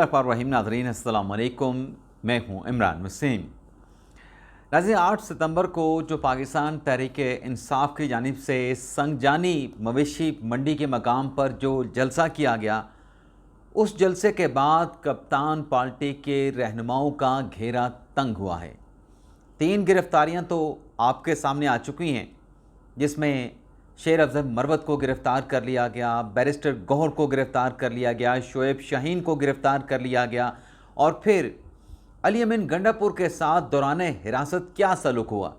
रहीम नाज़रीन अस्सलाम वालेकुम, मैं हूँ इमरान वसीम। नाज़रीन 8 सितंबर को जो पाकिस्तान तहरीक-ए-इंसाफ की जानिब से संगजानी मवेशी मंडी के मकाम पर जो जलसा किया गया, उस जलसे के बाद कप्तान पार्टी के रहनुमाओं का घेरा तंग हुआ है। 3 गिरफ्तारियाँ तो आपके सामने आ चुकी हैं, जिसमें शेर अफजल मरवत को गिरफ़्तार कर लिया गया, बैरिस्टर गौहर को गिरफ़्तार कर लिया गया, शोएब शाहीन को गिरफ़्तार कर लिया गया और फिर अली अमीन गंडापुर के साथ दौरान हिरासत क्या सलूक हुआ,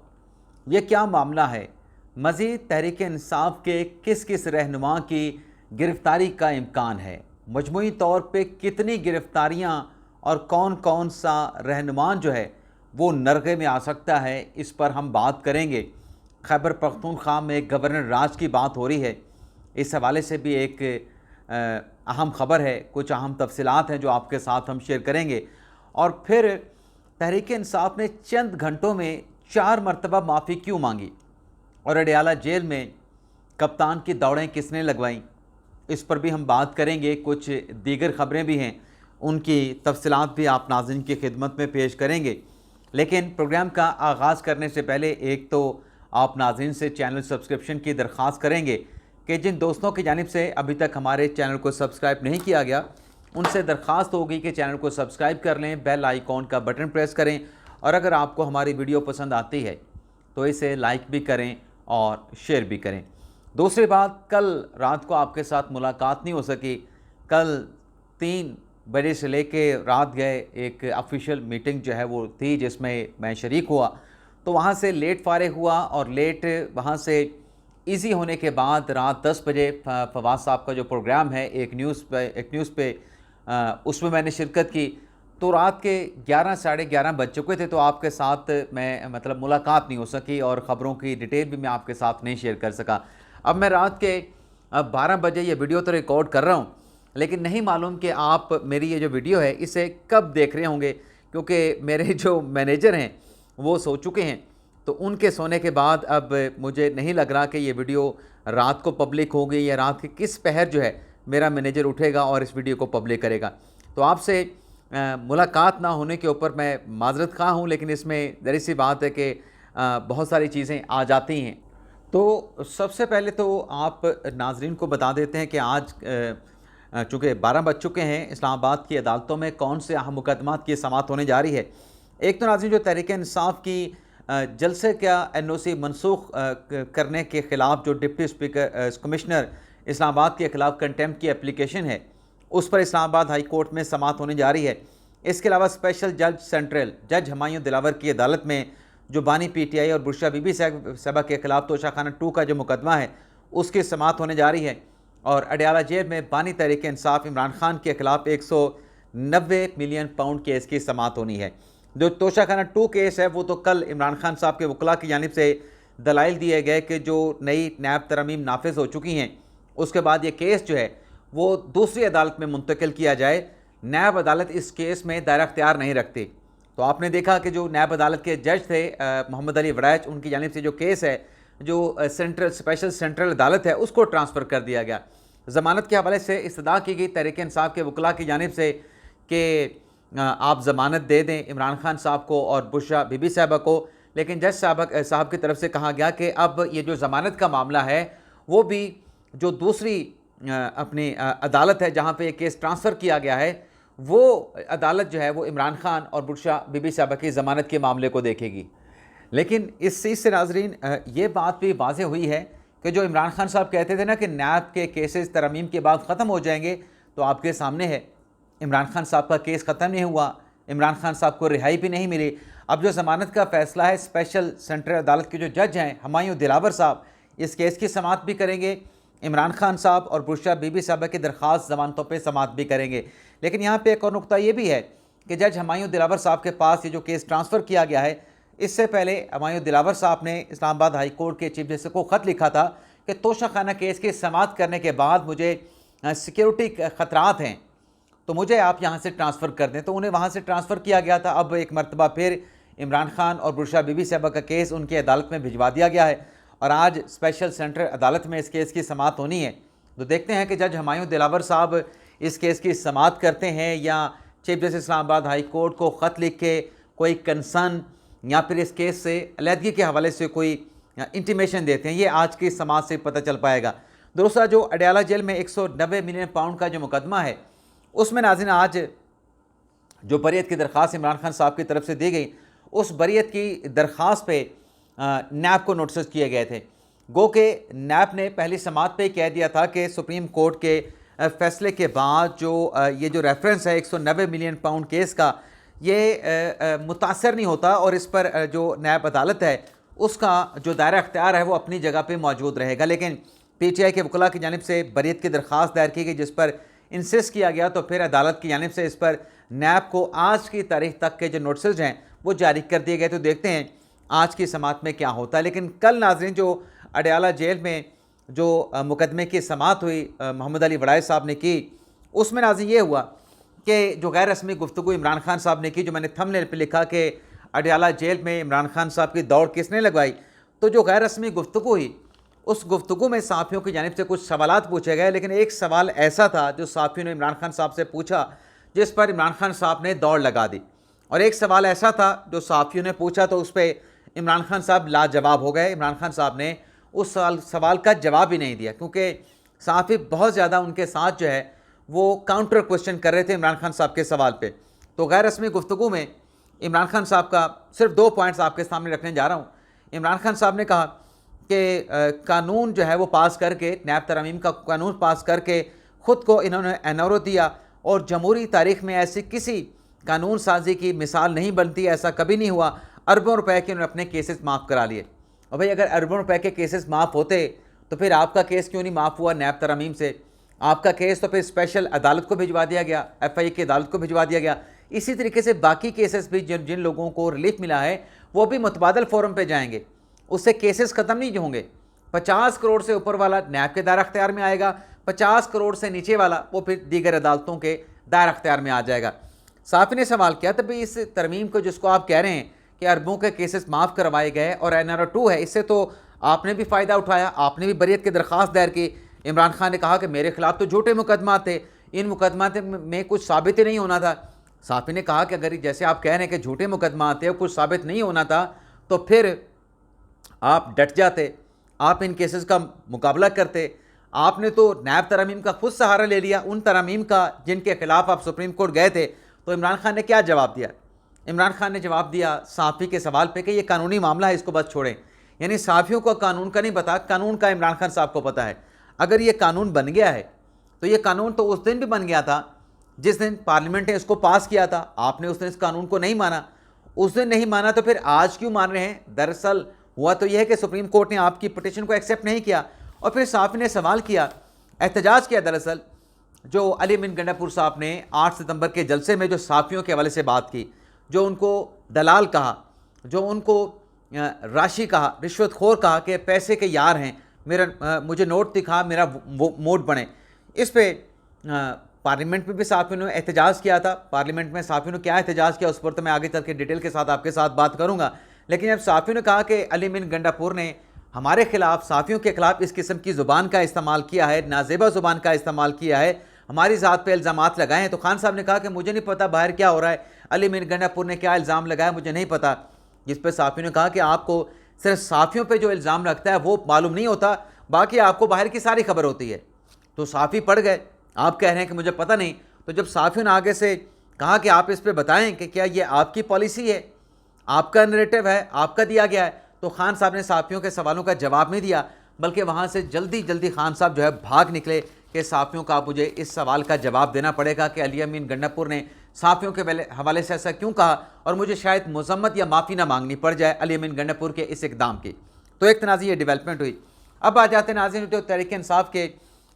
ये क्या मामला है। मज़ीद तहरीक इंसाफ के किस किस रहनुमा की गिरफ़्तारी का इम्कान है, मजमूई तौर पे कितनी गिरफ़्तारियाँ और कौन कौन सा रहनुमा जो है वो नरगे में आ सकता है, इस पर हम बात करेंगे। खैबर पख्तूनख्वा में गवर्नर राज की बात हो रही है, इस हवाले से भी एक अहम ख़बर है, कुछ अहम तफसीलात हैं जो आपके साथ हम शेयर करेंगे। और फिर तहरीक इंसाफ ने चंद घंटों में 4 मरतबा माफ़ी क्यों मांगी और अडयाला जेल में कप्तान की दौड़ें किसने लगवाईं, इस पर भी हम बात करेंगे। कुछ दीगर ख़बरें भी हैं, उनकी तफसीलात भी आप नाज़रीन की खिदमत में पेश करेंगे। लेकिन प्रोग्राम का आगाज़ करने से पहले एक तो आप नाज़रीन से चैनल सब्सक्रिप्शन की दरख्वास्त करेंगे कि जिन दोस्तों की जानिब से अभी तक हमारे चैनल को सब्सक्राइब नहीं किया गया, उनसे दरख्वास्त होगी कि चैनल को सब्सक्राइब कर लें, बेल आइकॉन का बटन प्रेस करें और अगर आपको हमारी वीडियो पसंद आती है तो इसे लाइक भी करें और शेयर भी करें। दूसरी बात, कल रात को आपके साथ मुलाकात नहीं हो सकी। कल 3 बजे से लेके रात गए एक ऑफिशियल मीटिंग जो है वो थी, जिसमें मैं शरीक हुआ, तो वहाँ से लेट फारिग हुआ और लेट वहाँ से इजी होने के बाद रात 10 बजे फवाद साहब का जो प्रोग्राम है एक न्यूज़ पे उसमें मैंने शिरकत की, तो रात के 11 साढ़े 11 बज चुके थे, तो आपके साथ मैं मुलाकात नहीं हो सकी और ख़बरों की डिटेल भी मैं आपके साथ नहीं शेयर कर सका। अब मैं रात के 12 बजे ये वीडियो तो रिकॉर्ड कर रहा हूँ, लेकिन नहीं मालूम कि आप मेरी ये जो वीडियो है इसे कब देख रहे होंगे, क्योंकि मेरे जो मैनेजर हैं वो सो चुके हैं, तो उनके सोने के बाद अब मुझे नहीं लग रहा कि ये वीडियो रात को पब्लिक होगी या रात के किस पहर जो है मेरा मैनेजर उठेगा और इस वीडियो को पब्लिक करेगा। तो आपसे मुलाकात ना होने के ऊपर मैं माजरत खा हूँ, लेकिन इसमें ज़री सी बात है कि बहुत सारी चीज़ें आ जाती हैं। तो सबसे पहले तो आप नाजरीन को बता देते हैं कि आज चूँकि 12 बज चुके हैं, इस्लामाबाद की अदालतों में कौन से अहम मुकदमात की समाअत होने जा रही है। एक तो नाज़रीन जो तहरीक इंसाफ की जलसे का NOC मनसूख करने के ख़िलाफ़ जो डिप्टी स्पीकर कमिश्नर इस्लामाबाद के ख़िलाफ़ कंटेम्प्ट की एप्लीकेशन है, उस पर इस्लामाबाद हाई कोर्ट में समाअत होने जा रही है। इसके अलावा स्पेशल जज सेंट्रल जज हुमायूं दिलावर की अदालत में जो बानी PTI और बुशरा बीबी साहबा के ख़िलाफ़ तोशाखाना 2 का जो मुकदमा है उसकी समाअत होने जा रही है। और अडयाला जेल में बानी तहरीक इंसाफ इमरान खान के ख़िलाफ़ 190 मिलियन पाउंड केस की समाअत होनी है। जो तोशाखाना 2 केस है वो तो कल इमरान खान साहब के वकला की जानिब से दलाइल दिए गए कि जो नई नैब तरमीम नाफिज हो चुकी हैं, उसके बाद ये केस जो है वो दूसरी अदालत में मुंतकिल किया जाए। नैब अदालत इस केस में दायरा अख्तियार नहीं रखती। तो आपने देखा कि जो नैब अदालत के जज थे मोहम्मद अली वड़ैच, उनकी जानिब से जो केस है जो स्पेशल सेंट्रल अदालत है उसको ट्रांसफ़र कर दिया गया। ज़मानत के हवाले से इस्तदा की गई तहरीक इंसाफ के वकला की जानिब से कि आप ज़मानत दे दें इमरान खान साहब को और बुशरा बीबी साहबा को, लेकिन जज साहब की तरफ से कहा गया कि अब ये जो ज़मानत का मामला है वो भी जो दूसरी अपनी अदालत है जहाँ पे ये केस ट्रांसफ़र किया गया है, वो अदालत जो है वो इमरान खान और बुशरा बीबी साहबा की ज़मानत के मामले को देखेगी। लेकिन इस चीज़ से नाजरीन ये बात भी वाज़ेह हुई है कि जो इमरान खान साहब कहते थे ना कि नैब के केसेस तरमीम के बाद ख़त्म हो जाएंगे, तो आपके सामने है इमरान खान साहब का केस ख़त्म नहीं हुआ, इमरान खान साहब को रिहाई भी नहीं मिली। अब जो ज़मानत का फ़ैसला है, स्पेशल सेंट्रल अदालत के जो जज हैं हुमायूं दिलावर साहब इस केस की समाअत भी करेंगे, इमरान खान साहब और बुशरा बीबी साहबा की दरख्वास्त ज़मानतों पर समाअत भी करेंगे। लेकिन यहाँ पर एक और नुकता ये भी है कि जज हुमायूं दिलावर साहब के पास ये जो केस ट्रांसफ़र किया गया है, इससे पहले हुमायूं दिलावर साहब ने इस्लामाबाद हाई कोर्ट के चीफ जस्टिस को ख़त लिखा था कि तोशाखाना केस की समाअत करने के बाद मुझे सिक्योरिटी ख़तरात हैं, तो मुझे आप यहाँ से ट्रांसफ़र कर दें। तो उन्हें वहाँ से ट्रांसफ़र किया गया था। अब एक मरतबा फिर इमरान खान और बुशरा बीबी साहबा का केस उनकी अदालत में भिजवा दिया गया है और आज स्पेशल सेंट्रल अदालत में इस केस की समाअत होनी है। तो देखते हैं कि जज हुमायूं दिलावर साहब इस केस की समाअत करते हैं या chief justice Islamabad high court को ख़त लिख के कोई कंसर्न या फिर इस केस से अलहदगी के हवाले से कोई इंटीमेशन देते हैं, ये आज के समाज से पता चल पाएगा। दूसरा, जो अडयाला जेल में 190 मिलियन पाउंड का जो मुकदमा है, उसमें नाज़रीन आज जो बरीयत की दरख्वास्त इमरान खान साहब की तरफ से दी गई, उस बरीयत की दरख्वास्त पे नैब को नोटिस किए गए थे। गो के नैब ने पहली समात पे कह दिया था कि सुप्रीम कोर्ट के फैसले के बाद जो ये जो रेफरेंस है 190 मिलियन पाउंड केस का, ये मुतासर नहीं होता और इस पर जो नैब अदालत है उसका जो दायरा अख्तियार है वो अपनी जगह पे मौजूद रहेगा। लेकिन PTI के वकला की जानिब से बरीयत की दरख्वास्त दायर की गई जिस पर इंसिस्ट किया गया, तो फिर अदालत की जानिब से इस पर नैब को आज की तारीख तक के जो नोटिस हैं वो जारी कर दिए गए। तो देखते हैं आज की समात में क्या होता है। लेकिन कल नाज़रीन जो अडयाला जेल में जो मुकदमे की समात हुई मोहम्मद अली वड़ाई साहब ने की, उसमें नाज़रीन ये हुआ कि जो गैर रस्मी गुफ्तगू इमरान खान साहब ने की, जो मैंने थंबनेल पे लिखा कि अडयाला जेल में इमरान खान साहब की दौड़ किसने लगवाई, तो जो गैर रस्मी गुफ्तगू हुई उस गुफ्तगू में सहाफ़ियों की जानिब से कुछ सवालात पूछे गए। लेकिन एक सवाल ऐसा था जो सहाफ़ियों ने इमरान खान साहब से पूछा जिस पर इमरान खान साहब ने दौड़ लगा दी, और एक सवाल ऐसा था जो सहाफ़ियों ने पूछा तो उस पर इमरान खान साहब लाजवाब हो गए। इमरान खान साहब ने उस सवाल का जवाब ही नहीं दिया, क्योंकि सहाफ़ी बहुत ज़्यादा उनके साथ जो है वो काउंटर क्वेश्चन कर रहे थे इमरान खान साहब के सवाल पे। तो गैर रस्मी गुफ्तगू में इमरान खान साहब का सिर्फ 2 पॉइंट्स आपके सामने रखने जा रहा हूँ। इमरान खान साहब ने कहा कि कानून जो है वो पास करके, नैब तरमीम का कानून पास करके ख़ुद को इन्होंने एनोरो दिया, और जमहूरी तारीख़ में ऐसी किसी कानून साजी की मिसाल नहीं बनती, ऐसा कभी नहीं हुआ। अरबों रुपए के उन्होंने अपने केसेस माफ़ करा लिए। और भाई अगर अरबों रुपए के केसेस माफ़ होते तो फिर आपका केस क्यों नहीं माफ़ हुआ नैब तरमीम से? आपका केस तो फिर स्पेशल अदालत को भिजवा दिया गया, FI की अदालत को भिजवा दिया गया। इसी तरीके से बाकी केसेस भी जिन लोगों को रिलीफ मिला है वो भी मुतबादल फोरम पे जाएंगे, उससे केसेस ख़त्म नहीं होंगे। 50 करोड़ से ऊपर वाला नैब के दायरा अख्तियार में आएगा, 50 करोड़ से नीचे वाला वो फिर दीगर अदालतों के दायरा अख्तियार में आ जाएगा। साफ़ी ने सवाल किया तो भाई इस तरमीम को जिसको आप कह रहे हैं कि अरबों के केसेस माफ़ करवाए गए और NRO 2 है, इससे तो आपने भी फ़ायदा उठाया, आपने भी बरीयत की दरख्वास्त दायर की। इमरान खान ने कहा कि मेरे खिलाफ तो झूठे मुकदमा थे, इन मुकदमा में कुछ साबित ही नहीं होना था। साफ़ी ने कहा कि अगर जैसे आप कह रहे हैं कि झूठे मुकदमा थे और कुछ साबित नहीं होना था तो फिर आप डट जाते, आप इन केसेस का मुकाबला करते। आपने तो नैब तरमीम का खुद सहारा ले लिया, उन तरमीम का जिनके खिलाफ आप सुप्रीम कोर्ट गए थे। तो इमरान खान ने क्या जवाब दिया? इमरान खान ने जवाब दिया सहाफ़ी के सवाल पे कि ये कानूनी मामला है, इसको बस छोड़ें। यानी सहाफ़ियों को कानून का नहीं पता, कानून का इमरान खान साहब को पता है। अगर ये कानून बन गया है तो ये कानून तो उस दिन भी बन गया था जिस दिन पार्लियामेंट ने इसको पास किया था। आपने उस दिन इस कानून को नहीं माना, उस दिन नहीं माना तो फिर आज क्यों मान रहे हैं? दरअसल हुआ तो यह है कि सुप्रीम कोर्ट ने आपकी पिटीशन को एक्सेप्ट नहीं किया, और फिर सहाफ़ी ने सवाल किया, एहतजाज किया। दरअसल जो अली अमीन गंडापुर साहब ने 8 सितंबर के जलसे में जो सहाफ़ियों के हवाले से बात की, जो उनको दलाल कहा, जो उनको राशि कहा, रिश्वतखोर कहा कि पैसे के यार हैं, मुझे नोट दिखा, मेरा वोट बने, इस पे पार्लियामेंट में भी सहाफ़ियों ने एहतजाज किया था। पार्लियामेंट में सहाफ़ियों ने क्या एहतजाज किया उस पर तो मैं आगे चल के डिटेल के साथ आपके साथ बात करूँगा। लेकिन जब सहाफ़ियों ने कहा कि अली अमीन गंडापुर ने हमारे खिलाफ, सहाफ़ियों के खिलाफ इस किस्म की ज़ुबान का इस्तेमाल किया है, नाजेबा ज़ुबान का इस्तेमाल किया है, हमारी ज़ात पे इल्ज़ामात लगाए हैं, तो खान साहब ने कहा कि मुझे नहीं पता बाहर क्या हो रहा है, अली अमीन गंडापुर ने क्या इल्ज़ाम लगाया मुझे नहीं पता। जिस पर सहाफ़ियों ने कहा कि आपको सिर्फ सहाफ़ियों पे जो इल्ज़ाम लगता है वो मालूम नहीं होता, बाकी आपको बाहर की सारी खबर होती है। तो सहाफ़ी पढ़ गए, आप कह रहे हैं कि मुझे पता नहीं। तो जब सहाफ़ियों ने आगे से कहा कि आप इस पर बताएं कि क्या ये आपकी पॉलिसी है, आपका नैरेटिव है, आपका दिया गया है, तो खान साहब ने सहाफ़ियों के सवालों का जवाब नहीं दिया, बल्कि वहाँ से जल्दी जल्दी खान साहब जो है भाग निकले कि सहाफ़ियों का मुझे इस सवाल का जवाब देना पड़ेगा कि अली अमीन गंडापुर ने सहाफ़ियों के हवाले से ऐसा क्यों कहा, और मुझे शायद मज़म्मत या माफ़ी ना मांगनी पड़ जाए अली अमीन गंडापुर के इस इक़दाम की। तो एक तनाज़ी ये डेवलपमेंट हुई। अब आ जाते नाज़रीन जो तहरीक इंसाफ के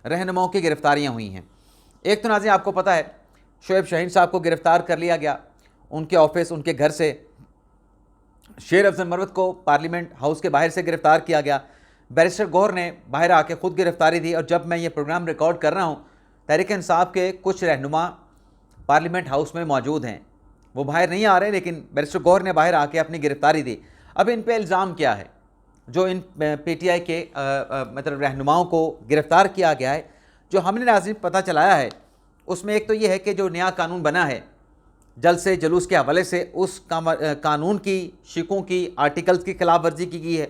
रहनुमाओं की गिरफ़्तारियाँ हुई हैं। एक तो नाज़रीन आपको पता है शोएब शाहीन साहब को गिरफ़्तार कर लिया गया, उनके ऑफिस, उनके घर से। शेर अफजल मरवत को पार्लियामेंट हाउस के बाहर से गिरफ़्तार किया गया। बैरिस्टर गौहर ने बाहर आके ख़ुद गिरफ़्तारी दी, और जब मैं ये प्रोग्राम रिकॉर्ड कर रहा हूँ तहरीक इंसाफ के कुछ रहनुमा पार्लियामेंट हाउस में मौजूद हैं, वो बाहर नहीं आ रहे, लेकिन बैरिस्टर गौहर ने बाहर आके अपनी गिरफ़्तारी दी। अब इन पे इल्ज़ाम क्या है जो इन PTI के मतलब रहनुमाओं को गिरफ़्तार किया गया है? जो हमने नाज़रीन पता चलाया है उसमें एक तो ये है कि जो नया कानून बना है जलसे जुलूस के हवाले से उस कानून की शिकों की आर्टिकल्स की खिलाफ वर्जी की गई है,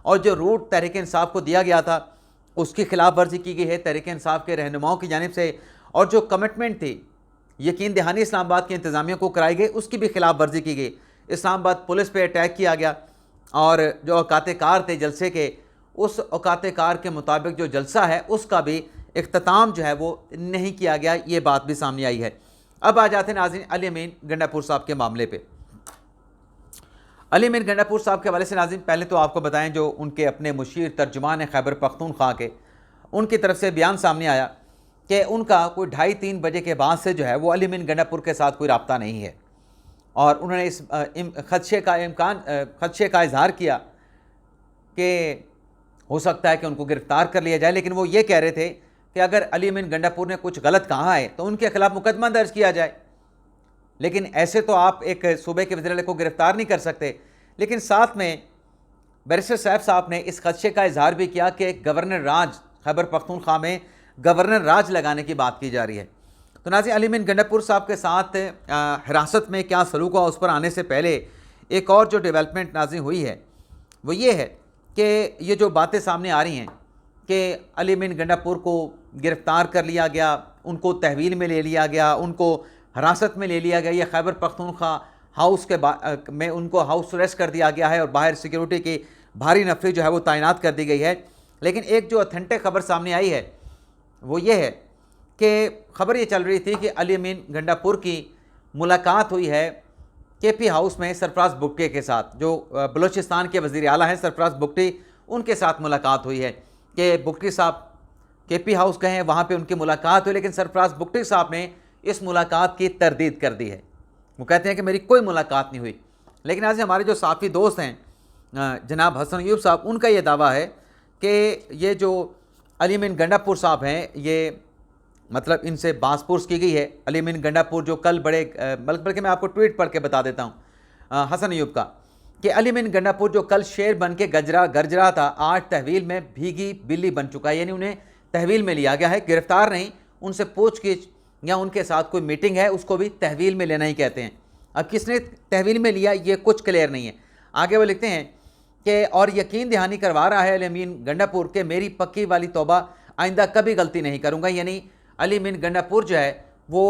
और जो रूट तहरीक इंसाफ को दिया गया था उसकी खिलाफ वर्जी की गई है तहरीक इंसाफ के रहनुमाओं की जानिब से, और जो कमिटमेंट थी यकीन दहानी इस्लामाबाद की इंतज़ामिया को कराई गई उसकी भी खिलाफ वर्जी की गई। इस्लामाबाद पुलिस पे अटैक किया गया, और जो औकात कार थे जलसे के, उस औकात कार के मुताबिक जो जलसा है उसका भी इख्तिताम जो है वो नहीं किया गया, ये बात भी सामने आई है। अब आ जाते हैं नाज़रीन अली अमीन गंडापुर साहब के मामले पे। अली अमीन गंडापुर साहब के हवाले से नाज़रीन पहले तो आपको बताएं, जो उनके अपने मुशीर तर्जुमान खैबर पख्तूनख्वा के, उनकी तरफ से बयान सामने आया कि उनका कोई 2:30-3 बजे के बाद से जो है वो अली अमीन गंडापुर के साथ कोई रब्ता नहीं है, और उन्होंने इस खदशे का इजहार किया कि हो सकता है कि उनको गिरफ़्तार कर लिया जाए, लेकिन वो ये कह रहे थे कि अगर अली अमीन गंडापुर ने कुछ गलत कहा है तो उनके खिलाफ मुकदमा दर्ज किया जाए। लेकिन ऐसे तो आप एक सूबे के वज़ीर-ए-आला को गिरफ़्तार नहीं कर सकते। लेकिन साथ में बैरिस्टर साहब साहब ने इस खदशे का इजहार भी किया कि गवर्नर राज खैबर पख्तूनख्वा में गवर्नर राज लगाने की बात की जा रही है। तो नाज़रीन अली अमीन गंडापुर साहब के साथ हिरासत में क्या सलूक हुआ, उस पर आने से पहले एक और जो डेवलपमेंट नाज़रीन हुई है वो ये है कि ये जो बातें सामने आ रही हैं कि अली अमीन गंडापुर को गिरफ़्तार कर लिया गया, उनको तहवील में ले लिया गया, उनको हिरासत में ले लिया गया, या खैबर पख्तूनख्वा हाउस के में उनको हाउस अरेस्ट कर दिया गया है और बाहर सिक्योरिटी की भारी नफरी जो है वो तैनात कर दी गई है। लेकिन एक जो ऑथेंटिक खबर सामने आई है वो ये है कि खबर ये चल रही थी कि अली अमीन गंडापुर की मुलाकात हुई है KP हाउस में सरफराज बुगटी के साथ, जो बलूचिस्तान के वज़ीर आला हैं सरफराज बुगटी, उनके साथ मुलाकात हुई है कि बुगटी साहब KP हाउस गए हैं, वहाँ पे उनकी मुलाकात हुई, लेकिन सरफराज बुगटी साहब ने इस मुलाकात की तरदीद कर दी है। वो कहते हैं कि मेरी कोई मुलाकात नहीं हुई। लेकिन आज हमारे जो साफ़ी दोस्त हैं जनाब हसन अयूब साहब, उनका ये दावा है कि ये जो अली अमीन गंडापुर साहब हैं, ये मतलब इनसे बासपुरस की गई है। अली अमीन गंडापुर जो कल बल्कि मैं आपको ट्वीट पढ़ के बता देता हूँ हसन अयूब का, कि अली अमीन गंडापुर जो कल शेर बन के गरजरा था, आज तहवील में भीगी बिल्ली बन चुका है। यानी उन्हें तहवील में लिया गया है, गिरफ़्तार नहीं, उनसे पूछगिछ या उनके साथ कोई मीटिंग है उसको भी तहवील में लेना ही कहते हैं। अब किसने तहवील में लिया ये कुछ क्लियर नहीं है। आगे वो लिखते हैं कि और यकीन दहानी करवा रहा है अली अमीन गंडापुर के मेरी पक्की वाली तौबा, आइंदा कभी गलती नहीं करूँगा। यानी अली अमीन गंडापुर जो है वो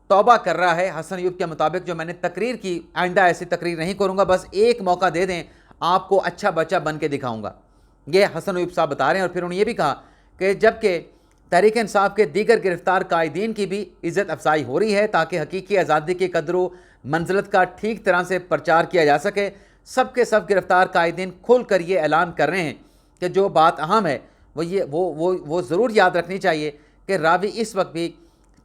तौबा कर रहा है हसन अयूब के मुताबिक, जो मैंने तकरीर की आइंदा ऐसी तकरीर नहीं करूँगा, बस एक मौका दे दें आपको अच्छा बच्चा बन के दिखाऊँगा, ये हसन अयूब साहब बता रहे हैं। और फिर उन्होंने ये भी कहा कि जबकि तहरीक इंसाफ के दीगर गिरफ्तार कायदीन की भी इज़्ज़त अफजाई हो रही है ताकि हकीकी आज़ादी की कदर मंजिलत का ठीक तरह से प्रचार किया जा सके, सबके सब गिरफ्तार कायदीन खुल कर ये ऐलान कर रहे हैं कि जो बात अहम है वो ज़रूर याद रखनी चाहिए कि रावी इस वक्त भी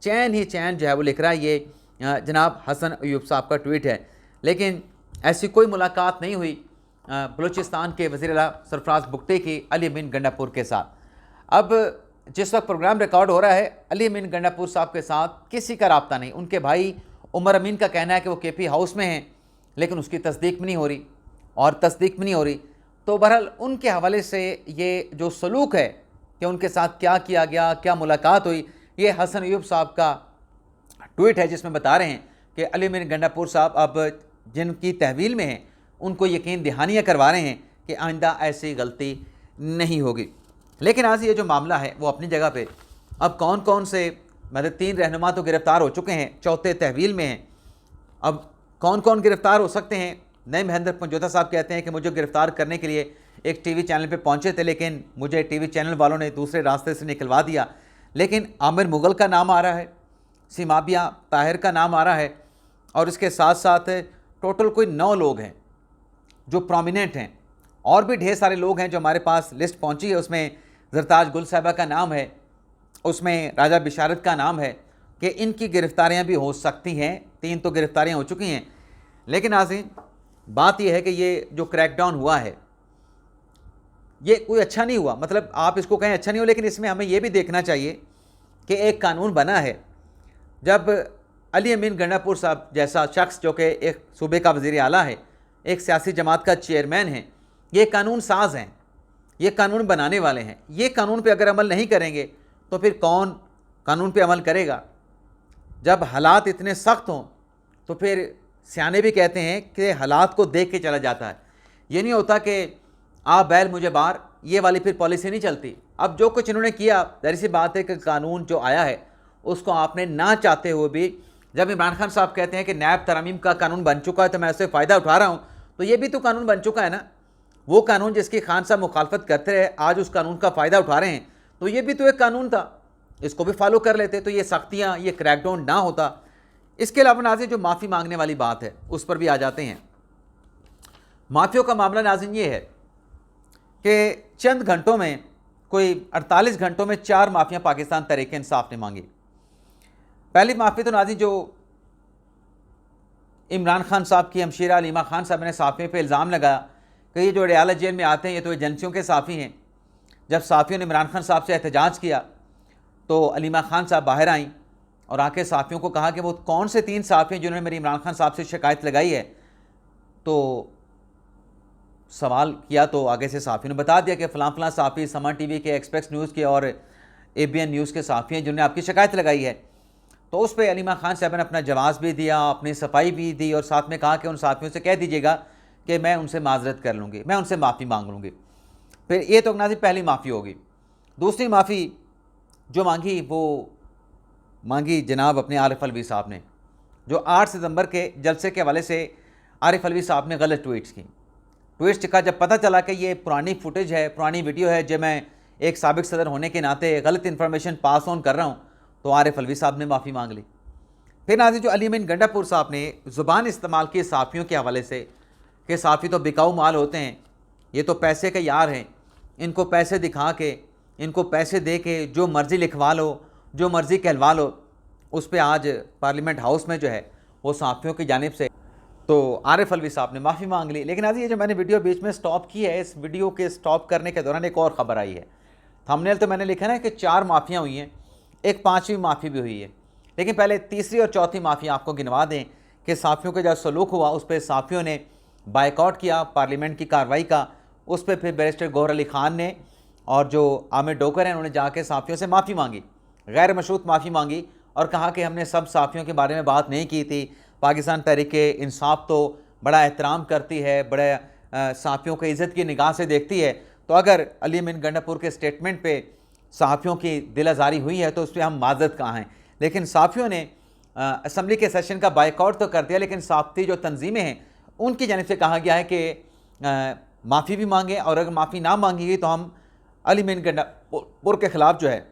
चैन ही चैन जो है वो लिख रहा है। ये जनाब हसन अयूब साहब का ट्वीट है। लेकिन ऐसी कोई मुलाकात नहीं हुई बलूचिस्तान के वज़ीर-ए-आला सरफराज बुगटी की अली अमीन गंडापुर के साथ। अब जिस वक्त प्रोग्राम रिकॉर्ड हो रहा है, अली अमीन गंडापुर साहब के साथ किसी का रब्ता नहीं। उनके भाई उमर अमीन का कहना है कि वो KP हाउस में हैं, लेकिन उसकी तस्दीक भी नहीं हो रही और तस्दीक भी नहीं हो रही। तो बहरहाल उनके हवाले से ये जो सलूक है कि उनके साथ क्या किया गया, क्या मुलाकात हुई, ये हसन अयूब साहब का ट्वीट है जिसमें बता रहे हैं कि अली अमीन गंडापुर साहब अब जिनकी तहवील में हैं उनको यकीन दहानियाँ करवा रहे हैं कि आइंदा ऐसी गलती नहीं होगी। लेकिन आज ये जो मामला है वो अपनी जगह पे, अब कौन कौन से मतलब 3 रहनुमा तो गिरफ़्तार हो चुके हैं, चौथे तहवील में हैं, अब कौन कौन गिरफ़्तार हो सकते हैं। नईम महेंद्र पंजोता साहब कहते हैं कि मुझे गिरफ़्तार करने के लिए एक TV चैनल पे पहुंचे थे, लेकिन मुझे TV चैनल वालों ने दूसरे रास्ते से निकलवा दिया। लेकिन आमिर मुग़ल का नाम आ रहा है, सिमाबिया ताहिर का नाम आ रहा है, और इसके साथ साथ टोटल कोई 9 लोग हैं जो प्रोमिनेंट हैं, और भी ढेर सारे लोग हैं जो हमारे पास लिस्ट पहुंची है। उसमें ज़रताज गुल साहिबा का नाम है, उसमें राजा बिशारत का नाम है कि इनकी गिरफ़्तारियाँ भी हो सकती हैं। 3 तो गिरफ़्तारियाँ हो चुकी हैं। लेकिन आज़ीन बात यह है कि ये जो क्रैकडाउन हुआ है ये कोई अच्छा नहीं हुआ। मतलब आप इसको कहें अच्छा नहीं हुआ, लेकिन इसमें हमें ये भी देखना चाहिए कि एक कानून बना है। जब अली अमीन गंडापुर साहब जैसा शख्स जो कि एक सूबे का वज़ीर आला है, एक सियासी जमात का चेयरमैन है, ये कानून साज हैं, ये कानून बनाने वाले हैं, ये कानून पे अगर अमल नहीं करेंगे तो फिर कौन कानून पे अमल करेगा। जब हालात इतने सख्त हों तो फिर सियाने भी कहते हैं कि हालात को देख के चला जाता है। ये नहीं होता कि आप बैल मुझे बार, ये वाली फिर पॉलिसी नहीं चलती। अब जो कुछ इन्होंने किया, जाहिर सी बात है कि कानून जो आया है उसको आपने ना चाहते हुए भी, जब इमरान खान साहब कहते हैं कि नैब तरमीम का कानून बन चुका है तो मैं उससे फ़ायदा उठा रहा हूँ, तो ये भी तो कानून बन चुका है ना। वो कानून जिसकी खान साहब मुखालफत करते रहे, आज उस कानून का फ़ायदा उठा रहे हैं, तो ये भी तो एक कानून था, इसको भी फॉलो कर लेते तो ये सख्तियाँ, ये क्रैकडाउन ना होता। इसके अलावा नाज़रीन जो माफ़ी मांगने वाली बात है उस पर भी आ जाते हैं। माफ़ियों का मामला नाज़रीन ये है कि चंद घंटों में, कोई 48 घंटों में 4 माफ़ियाँ पाकिस्तान तहरीक इंसाफ ने मांगी। पहली माफ़ी तो नाज़रीन जो इमरान खान साहब की हमशीरा अलीमा खान साहब ने साफ़ियों पे इल्ज़ाम लगाया कि ये जो रियालत जेल में आते हैं ये तो एजेंसियों के साफ़ी हैं। जब साफ़ियों ने इमरान खान साहब से एहतजाज किया तो अलीमा खान साहब बाहर आईं और आके साफ़ियों को कहा कि वो कौन से 3 साफ़ी हैं जिन्होंने मेरी इमरान खान साहब से शिकायत लगाई है। तो सवाल किया तो आगे से साफ़ियों ने बता दिया कि फ़लाँ फ़लाँ साफ़ी समा टीवी के, एक्सप्रेस न्यूज़ के और ABN न्यूज़ के साफ़ी हैं जिन्होंने आपकी शिकायत लगाई है। तो उस पर अलीमा खान साहब ने अपना जवाब भी दिया, अपनी सफाई भी दी और साथ में कहा कि उन साफ़ियों से कह दीजिएगा कि मैं उनसे माजरत कर लूँगी, मैं उनसे माफ़ी मांग लूँगी। फिर ये तो नाज़रीन पहली माफ़ी होगी। दूसरी माफ़ी जो मांगी वो मांगी जनाब अपने आरिफ अलवी साहब ने, जो 8 सितंबर के जलसे के हवाले से आरिफ अलवी साहब ने गलत ट्वीट्स की। ट्वीट्स का जब पता चला कि ये पुरानी फुटेज है, पुरानी वीडियो है, जब मैं एक साबिक सदर होने के नाते गलत इन्फॉर्मेशन पास ऑन कर रहा हूँ, तो आरिफ अलवी साहब ने माफ़ी मांग ली। फिर नाज़रीन जो अली अमीन गंडापुर साहब ने ज़ुबान इस्तेमाल की साफ़ियों के हवाले से कि साफ़ी तो बिकाऊ माल होते हैं, ये तो पैसे के यार हैं, इनको पैसे दिखा के, इनको पैसे दे के जो मर्ज़ी लिखवा लो, जो मर्ज़ी कहलवा लो, उस पर आज पार्लियामेंट हाउस में जो है वो साफ़ियों की जानिब से तो आरिफ अलवी साहब ने माफ़ी मांग ली। लेकिन आज ये जो मैंने वीडियो बीच में स्टॉप की है, इस वीडियो के स्टॉप करने के दौरान एक और ख़बर आई है। थंबनेल तो मैंने लिखा ना कि 4 माफ़ियाँ हुई हैं, एक 5वीं माफ़ी भी हुई है। लेकिन पहले तीसरी और चौथी माफ़ी आपको गिनवा दें कि साफ़ियों का जो सलूक हुआ उस पर साफ़ियों ने बायकॉट किया पार्लियामेंट की कार्रवाई का। उस पर फिर बैरिस्टर गौहर अली ख़ान ने और जो आमिर डोकर हैं उन्होंने जाके साफ़ियों से माफ़ी मांगी, गैर मशरूत माफ़ी मांगी और कहा कि हमने सब साफ़ियों के बारे में बात नहीं की थी। पाकिस्तान तहरीक इंसाफ तो बड़ा एहतराम करती है, बड़े साफ़ियों को इज़्ज़त की निगाह से देखती है। तो अगर अली अमीन गंडापुर के स्टेटमेंट पे साफ़ियों की दिल आज़ारी हुई है तो उस पर हम माज़रत कहाँ हैं। लेकिन साफ़ियों ने असम्बली के सेशन का बायकॉट तो कर दिया, लेकिन साफ़ी जो तंजीमें हैं उनकी जानिब से कहा गया है कि माफ़ी भी मांगे और अगर माफ़ी ना मांगी गई तो हम अली अमीन गंडापुर के ख़िलाफ़ जो है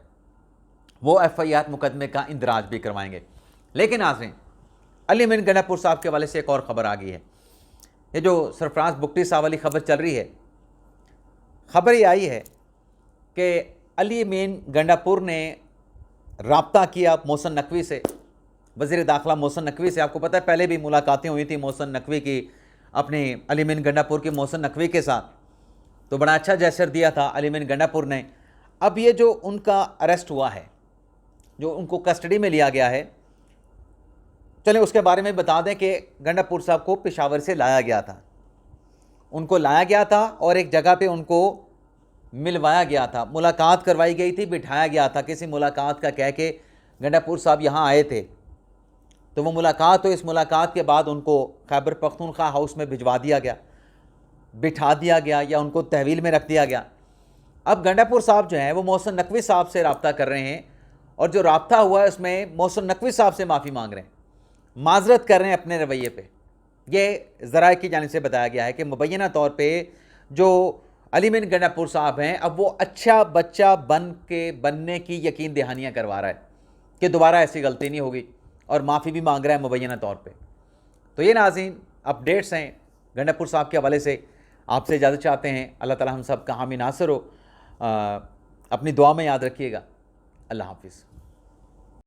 वो FIR मुकदमे का इंदराज भी करवाएंगे। लेकिन नाज़रीन अली अमीन गंडापुर साहब के हवाले से एक और ख़बर आ गई है। ये जो सरफराज बुगटी साहब वाली ख़बर चल रही है, ख़बर ये आई है कि अली अमीन गंडापुर ने राब्ता किया मोहसिन नकवी से, वज़ीर दाखिला मोहसिन नकवी से। आपको पता है पहले भी मुलाकातें हुई थी मोहसिन नकवी की अपने अली अमीन गंडापुर के मोहसिन नकवी के साथ, तो बड़ा अच्छा जेस्चर दिया था अली अमीन गंडापुर ने। अब ये जो उनका अरेस्ट हुआ है, जो उनको कस्टडी में लिया गया है, चलें उसके बारे में बता दें कि गंडापुर साहब को पेशावर से लाया गया था, उनको लाया गया था और एक जगह पे उनको मिलवाया गया था, मुलाकात करवाई गई थी, बिठाया गया था किसी मुलाकात का कह के गंडापुर साहब यहाँ आए थे। तो वो मुलाकात, तो इस मुलाकात के बाद उनको खैबर पख्तूनख्वा हाउस में भिजवा दिया गया, बिठा दिया गया या उनको तहवील में रख दिया गया। अब गंडापुर साहब जो हैं वो मोहसिन नकवी साहब से रब्ता कर रहे हैं और जो रब्ता हुआ है उसमें मोहसिन नकवी साहब से माफ़ी मांग रहे हैं, माजरत कर रहे हैं अपने रवैये पे। ये ज़राए की जानिब से बताया गया है कि मुबैना तौर पे जो अली अमीन गंडापुर साहब हैं अब वो अच्छा बच्चा बनने की यकीन दहानियाँ करवा रहा है कि दोबारा ऐसी गलती नहीं होगी और माफ़ी भी मांग रहा है मुबैना तौर पे। तो ये नाज़रीन अपडेट्स हैं गंडापुर साहब के हवाले से। आपसे इजाज़त चाहते हैं, अल्लाह ताला हम सब का हामी नासर हो। अपनी दुआ में याद रखिएगा। अल्लाह हाफिज़।